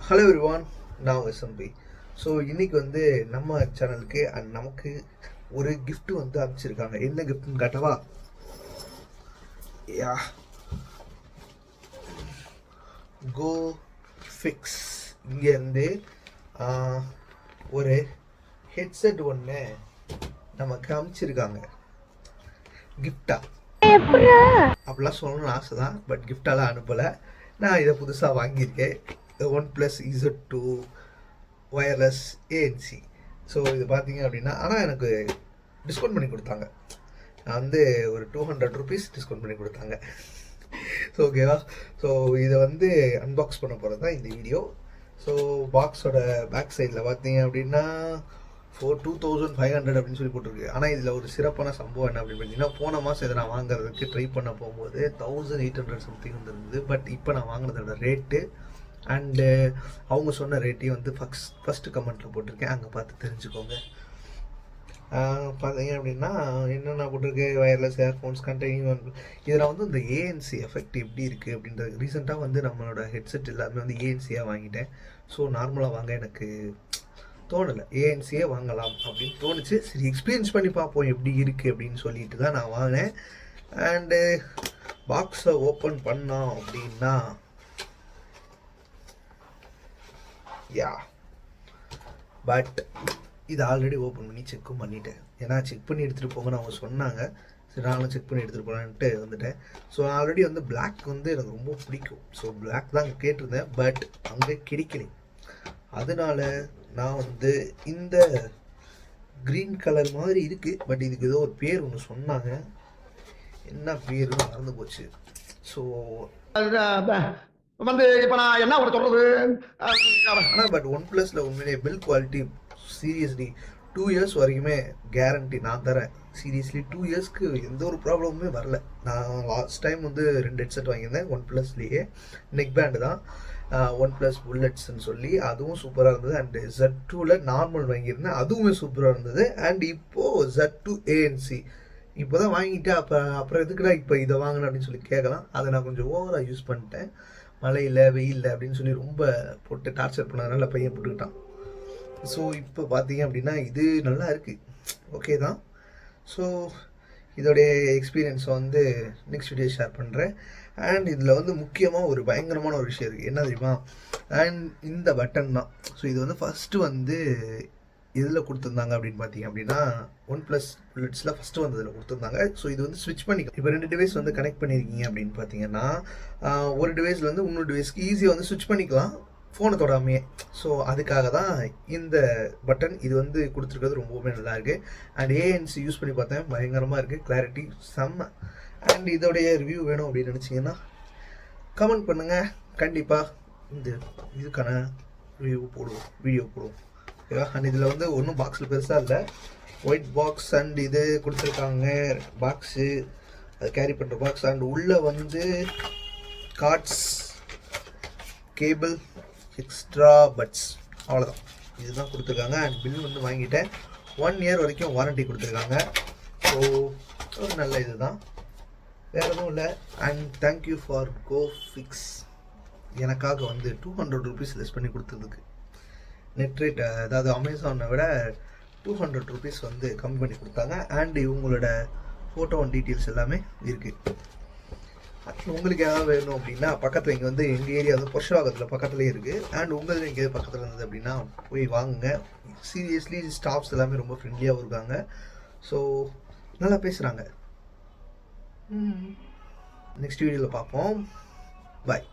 Hello everyone, நான் SMP. So இன்றைக்கி வந்து நம்ம சேனலுக்கு அண்ட் நமக்கு ஒரு gift வந்து அனுப்பிச்சிருக்காங்க. என்ன கிஃப்ட்னு காட்டவா? யா கோ ஃபிக்ஸ் இங்கேருந்து ஒரு ஹெட்செட் ஒன்று நமக்கு அனுப்பிச்சிருக்காங்க கிஃப்டா. அப்படிலாம் சொல்லணும்னு ஆசை தான், பட் கிஃப்டாலாம் அனுப்பலை. நான் இதை புதுசாக வாங்கியிருக்கேன், OnePlus Z2 wireless ANC. So இது பார்த்தீங்க அப்படின்னா, ஆனால் எனக்கு டிஸ்கவுண்ட் பண்ணி கொடுத்தாங்க. நான் வந்து ஒரு 200 rupees டிஸ்கவுண்ட் பண்ணி கொடுத்தாங்க. ஸோ ஓகேவா. ஸோ இதை வந்து அன்பாக்ஸ் பண்ண போகிறது தான் இந்த வீடியோ. ஸோ பாக்ஸோட பேக் சைடில் பார்த்தீங்க அப்படின்னா 2500 அப்படின்னு சொல்லி போட்டிருக்கு. ஆனால் இதில் ஒரு சிறப்பான சம்பவம் என்ன அப்படின்னு பார்த்தீங்கன்னா, போன மாதம் இதை நான் வாங்குறதுக்கு ட்ரை பண்ண போகும்போது 1800 சம்திங் வந்துருந்தது. பட் இப்போ நான் வாங்கினதோட ரேட்டு அண்டு அவங்க சொன்ன ரேட்டையும் வந்து ஃபஸ்ட்டு கமெண்ட்டில் போட்டிருக்கேன், அங்கே பார்த்து தெரிஞ்சுக்கோங்க. பார்த்தீங்க அப்படின்னா என்னென்ன போட்டிருக்கு, வயர்லெஸ் இயர்ஃபோன்ஸ் கண்டெய்னிங். இதில் வந்து இந்த ஏஎன்சி எஃபெக்ட் எப்படி இருக்குது அப்படின்றது. ரீசெண்டாக வந்து நம்மளோட ஹெட்செட் எல்லாமே வந்து ஏஎன்சியாக வாங்கிட்டேன். ஸோ நார்மலாக வாங்க எனக்கு தோணலை, ஏஎன்சியே வாங்கலாம் அப்படின்னு தோணுச்சு. சரி எக்ஸ்பீரியன்ஸ் பண்ணி பார்ப்போம் எப்படி இருக்குது அப்படின்னு சொல்லிட்டு தான் நான் வாங்கினேன். அண்டு பாக்ஸை ஓப்பன் பண்ணோம் அப்படின்னா யா பட் இது ஆல்ரெடி ஓப்பன் பண்ணி செக்கும் பண்ணிட்டேன். ஏன்னா செக் பண்ணி எடுத்துகிட்டு போங்கன்னு அவங்க சொன்னாங்க. சரி நானும் செக் பண்ணி எடுத்துகிட்டு போகலான்ட்டு வந்துட்டேன். ஸோ ஆல்ரெடி வந்து பிளாக் வந்து எனக்கு ரொம்ப பிடிக்கும். ஸோ பிளாக் தான் கேட்டிருந்தேன், பட் அங்கே கிடைக்கலை. அதனால நான் வந்து இந்த க்ரீன் கலர் மாதிரி இருக்குது, பட் இதுக்கு ஏதோ ஒரு பேர் ஒன்று சொன்னாங்க, என்ன பேருன்னு மறந்து போச்சு. ஸோ வந்து இப்போ நான் என்ன ஒரு சொல்கிறது. ஆனால் பட் OnePlusல உண்மையிலேயே பில் குவாலிட்டி சீரியஸ்லி 2 years வரைக்குமே கேரண்டி நான் தரேன். சீரியஸ்லி 2 yearsக்கு எந்த ஒரு ப்ராப்ளமுமே வரல. நான் லாஸ்ட் டைம் வந்து 2 ஹெட்செட் வாங்கியிருந்தேன் OnePlusலேயே. நெக் பேண்டு தான் OnePlus புல்லட்ஸ்ன்னு சொல்லி, அதுவும் சூப்பராக இருந்தது. அண்டு Z2ல நார்மல் வாங்கியிருந்தேன், அதுவுமே சூப்பராக இருந்தது. அண்ட் இப்போது Z2 ANC இப்போ தான் வாங்கிட்டேன். அப்புறம் எதுக்குடா இப்போ இதை வாங்கினேன் அப்படின்னு சொல்லி கேட்கலாம். அதை நான் கொஞ்சம் ஓவராக யூஸ் பண்ணிட்டேன். மழையில் வெயிலில் அப்படின்னு சொல்லி ரொம்ப போட்டு டார்ச்சர் பண்ணதுனால பையன் போட்டுக்கிட்டான். ஸோ இப்போ பார்த்தீங்க அப்படின்னா இது நல்லா இருக்குது, ஓகே தான். ஸோ இதோடைய எக்ஸ்பீரியன்ஸை வந்து நெக்ஸ்ட் வீடியோ ஷேர் பண்ணுறேன். அண்ட் இதில் வந்து முக்கியமாக ஒரு பயங்கரமான ஒரு விஷயம் இருக்குது, என்ன தெரியுமா? அண்ட் இந்த பட்டன் தான். ஸோ இது வந்து ஃபஸ்ட்டு வந்து எதில் கொடுத்துருந்தாங்க அப்படின்னு பார்த்தீங்க அப்படின்னா, OnePlus புல்லட்ஸில் ஃபஸ்ட்டு வந்து இதில் கொடுத்துருந்தாங்க. ஸோ இது வந்து ஸ்விட்ச் பண்ணிக்கலாம். இப்போ 2 டிவைஸ் வந்து கனெக்ட் பண்ணியிருக்கீங்க அப்படின்னு பார்த்தீங்கன்னா, ஒரு டிவைஸில் வந்து இன்னொரு டிவைஸ்க்கு ஈஸியாக வந்து ஸ்விட்ச் பண்ணிக்கலாம் ஃபோனை தொடாமையே. ஸோ அதுக்காக தான் இந்த பட்டன் இது வந்து கொடுத்துருக்கிறது ரொம்பவுமே நல்லாயிருக்கு. அண்ட் ஏஎன்சி யூஸ் பண்ணி பார்த்தேன், பயங்கரமாக இருக்குது, கிளாரிட்டி செம்ம. அண்ட் இதோடைய ரிவ்யூ வேணும் அப்படின்னு நினச்சிங்கன்னா கமெண்ட் பண்ணுங்கள், கண்டிப்பாக இந்த இதுக்கான ரிவ்யூ போடுவோம், வீடியோ போடுவோம். ஓகேவா. அண்ட் இதில் வந்து ஒன்றும் பாக்ஸில் பெருசாக இல்லை, ஒயிட் பாக்ஸ் அண்ட் இது கொடுத்துருக்காங்க பாக்ஸு, அது கேரி பண்ணுற பாக்ஸ். அண்ட் உள்ளே வந்து கார்ட்ஸ், கேபிள், எக்ஸ்ட்ரா பட்ஸ், அவ்வளோதான், இதுதான் கொடுத்துருக்காங்க. அண்ட் பில் வந்து வாங்கிட்டேன். 1 year வரைக்கும் வாரண்ட்டி கொடுத்துருக்காங்க. ஸோ ஒரு நல்ல இது தான், வேறு எதுவும் இல்லை. And thank you for go fix, எனக்காக வந்து 200 rupees லெஸ் பண்ணி கொடுத்ததுக்கு. நெட் ரேட் அதாவது அமேசானை விட 200 rupees வந்து கம்மி பண்ணி கொடுத்தாங்க. அண்ட் இவங்களோட ஃபோட்டோ அண்ட் டீட்டெயில்ஸ் எல்லாமே இருக்குது. உங்களுக்கு ஏதாவது வேணும் அப்படின்னா பக்கத்தில் இங்கே வந்து எங்கள் ஏரியா வந்து புருஷவாக்கத்தில் பக்கத்துலேயே இருக்குது. அண்ட் உங்களுக்கு எங்கேயாவது பக்கத்தில் இருந்தது அப்படின்னா போய் வாங்குங்க. சீரியஸ்லி ஸ்டாஃப்ஸ் எல்லாமே ரொம்ப ஃப்ரெண்ட்லியாகவும் இருக்காங்க. ஸோ நல்லா பேசுகிறாங்க. நெக்ஸ்ட் வீடியோவில் பார்ப்போம். பாய்.